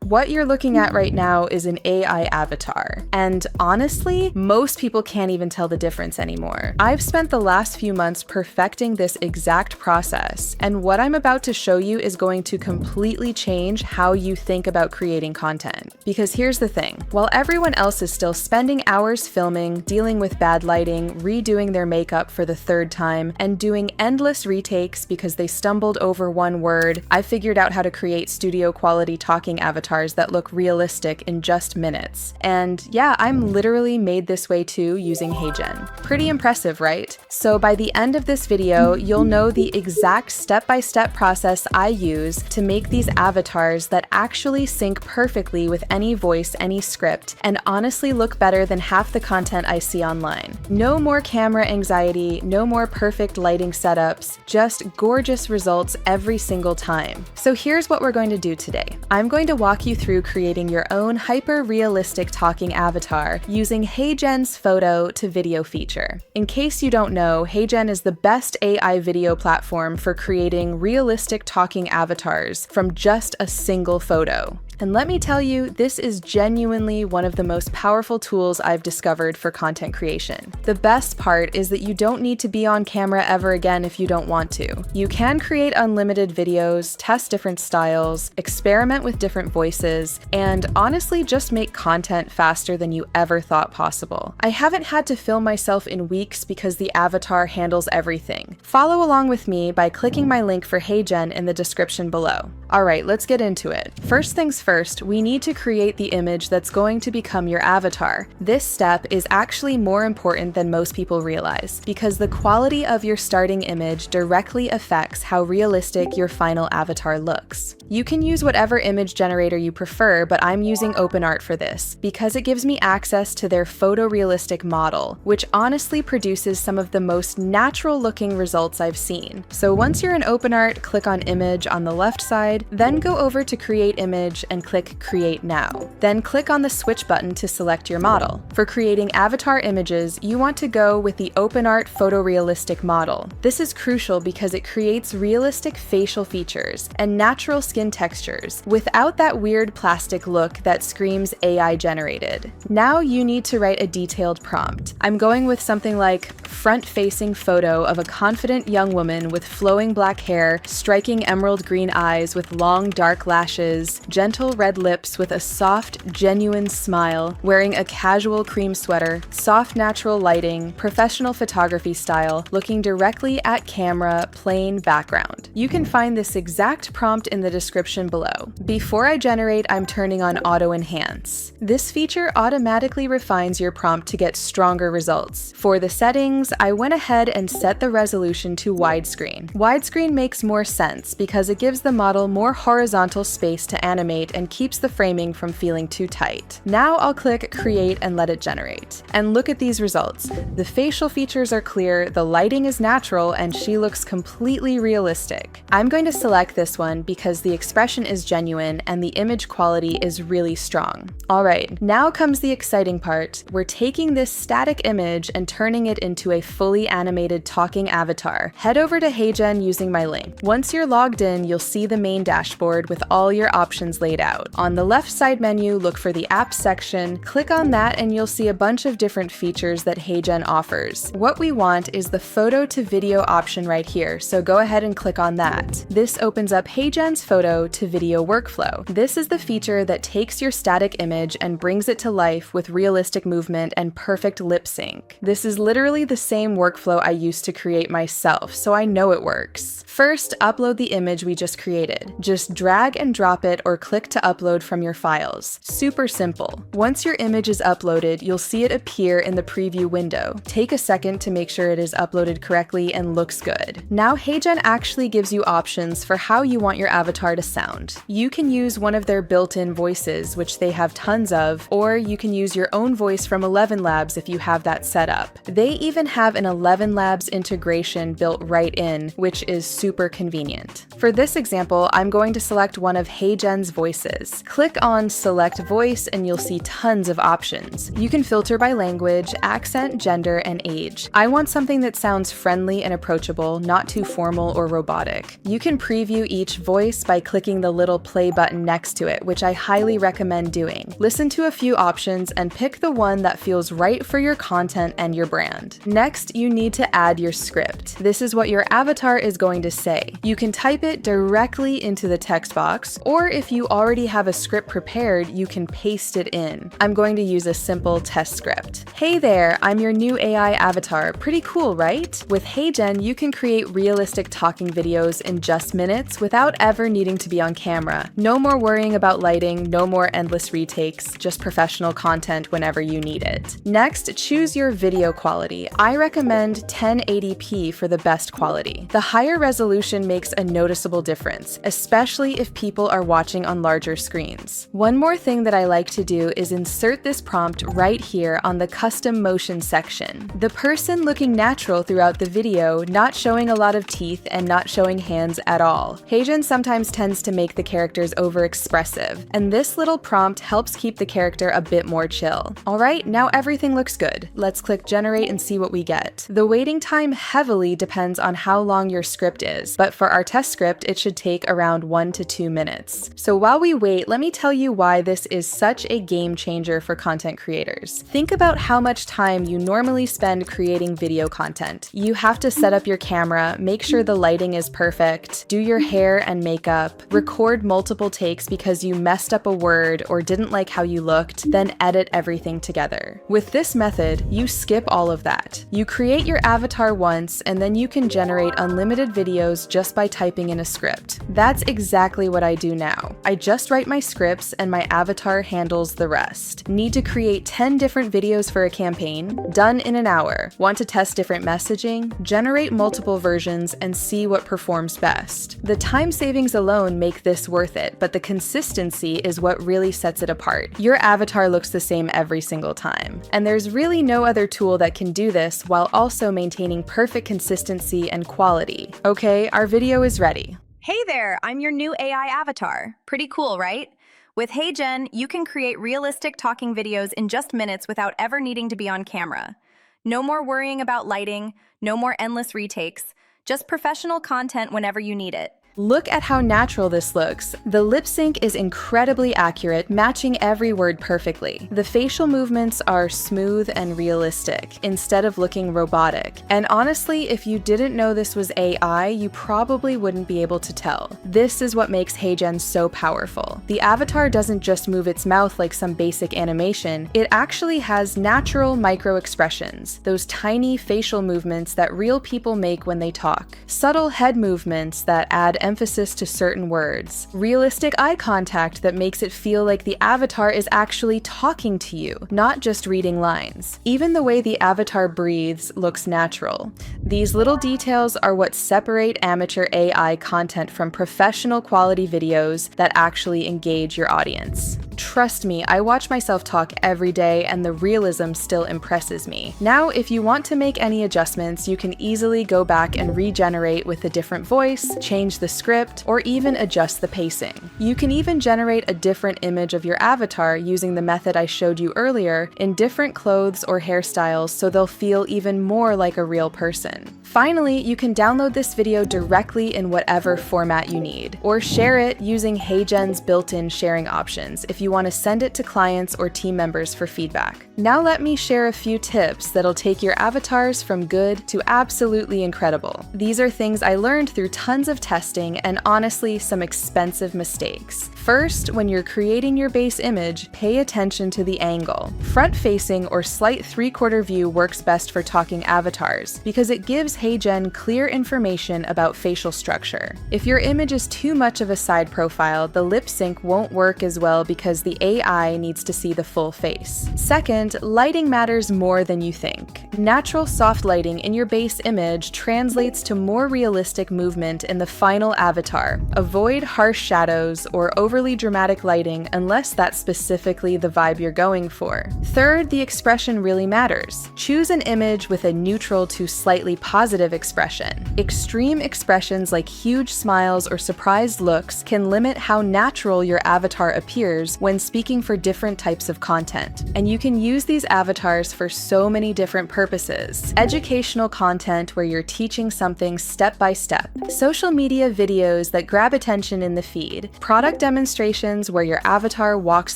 What you're looking at right now is an AI avatar, and honestly, most people can't even tell the difference anymore. I've spent the last few months perfecting this exact process, and what I'm about to show you is going to completely change how you think about creating content. Because here's the thing, while everyone else is still spending hours filming, dealing with bad lighting, redoing their makeup for the third time, and doing endless retakes because they stumbled over one word, I figured out how to create studio quality talking avatars that look realistic in just minutes. And yeah, I'm literally made this way too using HeyGen. Pretty impressive, right? So by the end of this video, you'll know the exact step-by-step process I use to make these avatars that actually sync perfectly with any voice, any script, and honestly look better than half the content I see online. No more camera anxiety, no more perfect lighting setups, just gorgeous results every single time. So here's what we're going to do today. I'm going to walk you through creating your own hyper-realistic talking avatar using HeyGen's photo to video feature. In case you don't know, HeyGen is the best AI video platform for creating realistic talking avatars from just a single photo. And let me tell you, this is genuinely one of the most powerful tools I've discovered for content creation. The best part is that you don't need to be on camera ever again if you don't want to. You can create unlimited videos, test different styles, experiment with different voices, and honestly just make content faster than you ever thought possible. I haven't had to film myself in weeks because the avatar handles everything. Follow along with me by clicking my link for HeyGen in the description below. Alright, let's get into it. First things first, we need to create the image that's going to become your avatar. This step is actually more important than most people realize, because the quality of your starting image directly affects how realistic your final avatar looks. You can use whatever image generator you prefer, but I'm using OpenArt for this, because it gives me access to their photorealistic model, which honestly produces some of the most natural looking results I've seen. So once you're in OpenArt, click on Image on the left side, then go over to Create Image and click Create Now. Then click on the switch button to select your model. For creating avatar images, you want to go with the OpenArt photorealistic model. This is crucial because it creates realistic facial features and natural skin textures without that weird plastic look that screams AI generated. Now you need to write a detailed prompt. I'm going with something like front-facing photo of a confident young woman with flowing black hair, striking emerald green eyes with long dark lashes, gentle red lips with a soft, genuine smile, wearing a casual cream sweater, soft natural lighting, professional photography style, looking directly at camera, plain background. You can find this exact prompt in the description below. Before I generate, I'm turning on Auto Enhance. This feature automatically refines your prompt to get stronger results. For the settings, I went ahead and set the resolution to widescreen. Widescreen makes more sense because it gives the model more horizontal space to animate and keeps the framing from feeling too tight. Now I'll click Create and let it generate. And look at these results. The facial features are clear, the lighting is natural, and she looks completely realistic. I'm going to select this one because the expression is genuine and the image quality is really strong. Alright, now comes the exciting part. We're taking this static image and turning it into a fully animated talking avatar. Head over to HeyGen using my link. Once you're logged in, you'll see the main dashboard with all your options laid out. On the left side menu, look for the Apps section, click on that and you'll see a bunch of different features that HeyGen offers. What we want is the photo to video option right here, so go ahead and click on that. This opens up HeyGen's photo to video workflow. This is the feature that takes your static image and brings it to life with realistic movement and perfect lip sync. This is literally the same workflow I used to create myself, so I know it works. First, upload the image we just created. Just drag and drop it or click to upload from your files. Super simple. Once your image is uploaded, you'll see it appear in the preview window. Take a second to make sure it is uploaded correctly and looks good. Now HeyGen actually gives you options for how you want your avatar to sound. You can use one of their built-in voices, which they have tons of, or you can use your own voice from 11 Labs if you have that set up. They even have an 11 Labs integration built right in, which is super convenient. For this example, I'm I'm going to select one of HeyGen's voices. Click on Select Voice and you'll see tons of options. You can filter by language, accent, gender, and age. I want something that sounds friendly and approachable, not too formal or robotic. You can preview each voice by clicking the little play button next to it, which I highly recommend doing. Listen to a few options and pick the one that feels right for your content and your brand. Next, you need to add your script. This is what your avatar is going to say. You can type it directly into the text box, or if you already have a script prepared, you can paste it in. I'm going to use a simple test script. Hey there, I'm your new AI avatar. Pretty cool, right? With HeyGen, you can create realistic talking videos in just minutes without ever needing to be on camera. No more worrying about lighting, no more endless retakes, just professional content whenever you need it. Next, choose your video quality. I recommend 1080p for the best quality. The higher resolution makes a noticeable difference, especially if people are watching on larger screens. One more thing that I like to do is insert this prompt right here on the custom motion section. The person looking natural throughout the video, not showing a lot of teeth and not showing hands at all. HeyGen sometimes tends to make the characters overexpressive, and this little prompt helps keep the character a bit more chill. Alright, now everything looks good. Let's click generate and see what we get. The waiting time heavily depends on how long your script is, but for our test script, it should take around 1 to 2 minutes. So while we wait, let me tell you why this is such a game changer for content creators. Think about how much time you normally spend creating video content. You have to set up your camera, make sure the lighting is perfect, do your hair and makeup, record multiple takes because you messed up a word or didn't like how you looked, then edit everything together. With this method, you skip all of that. You create your avatar once, and then you can generate unlimited videos just by typing in a script. That's exactly what I do now. I just write my scripts and my avatar handles the rest. Need to create 10 different videos for a campaign? Done in an hour. Want to test different messaging? Generate multiple versions and see what performs best. The time savings alone make this worth it, but the consistency is what really sets it apart. Your avatar looks the same every single time. And there's really no other tool that can do this while also maintaining perfect consistency and quality. Okay, our video is ready. Hey there, I'm your new AI avatar. Pretty cool, right? With HeyGen, you can create realistic talking videos in just minutes without ever needing to be on camera. No more worrying about lighting, no more endless retakes, just professional content whenever you need it. Look at how natural this looks. The lip sync is incredibly accurate, matching every word perfectly. The facial movements are smooth and realistic, instead of looking robotic. And honestly, if you didn't know this was AI, you probably wouldn't be able to tell. This is what makes HeyGen so powerful. The avatar doesn't just move its mouth like some basic animation, it actually has natural micro-expressions, those tiny facial movements that real people make when they talk. Subtle head movements that add emphasis to certain words. Realistic eye contact that makes it feel like the avatar is actually talking to you, not just reading lines. Even the way the avatar breathes looks natural. These little details are what separate amateur AI content from professional quality videos that actually engage your audience. Trust me, I watch myself talk every day and the realism still impresses me. Now, if you want to make any adjustments, you can easily go back and regenerate with a different voice, change the script, or even adjust the pacing. You can even generate a different image of your avatar using the method I showed you earlier in different clothes or hairstyles so they'll feel even more like a real person. Finally, you can download this video directly in whatever format you need, or share it using HeyGen's built-in sharing options if you want to send it to clients or team members for feedback. Now let me share a few tips that'll take your avatars from good to absolutely incredible. These are things I learned through tons of testing and honestly some expensive mistakes. First, when you're creating your base image, pay attention to the angle. Front-facing or slight three-quarter view works best for talking avatars because it gives HeyGen clear information about facial structure. If your image is too much of a side profile, the lip sync won't work as well because the the AI needs to see the full face. Second, lighting matters more than you think. Natural soft lighting in your base image translates to more realistic movement in the final avatar. Avoid harsh shadows or overly dramatic lighting unless that's specifically the vibe you're going for. Third, the expression really matters. Choose an image with a neutral to slightly positive expression. Extreme expressions like huge smiles or surprised looks can limit how natural your avatar appears when speaking for different types of content. And you can use these avatars for so many different purposes. Educational content where you're teaching something step by step. Social media videos that grab attention in the feed. Product demonstrations where your avatar walks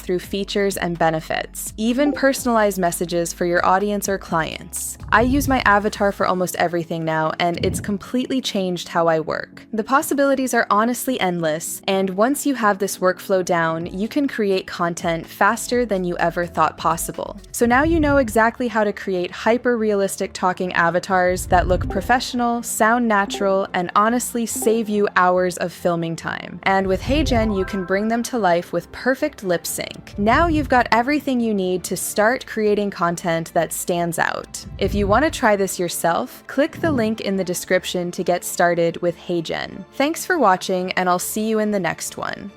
through features and benefits. Even personalized messages for your audience or clients. I use my avatar for almost everything now, and it's completely changed how I work. The possibilities are honestly endless, and once you have this workflow down, you can create content faster than you ever thought possible. So now you know exactly how to create hyper-realistic talking avatars that look professional, sound natural, and honestly save you hours of filming time. And with HeyGen, you can bring them to life with perfect lip sync. Now you've got everything you need to start creating content that stands out. If you want to try this yourself, click the link in the description to get started with HeyGen. Thanks for watching, and I'll see you in the next one.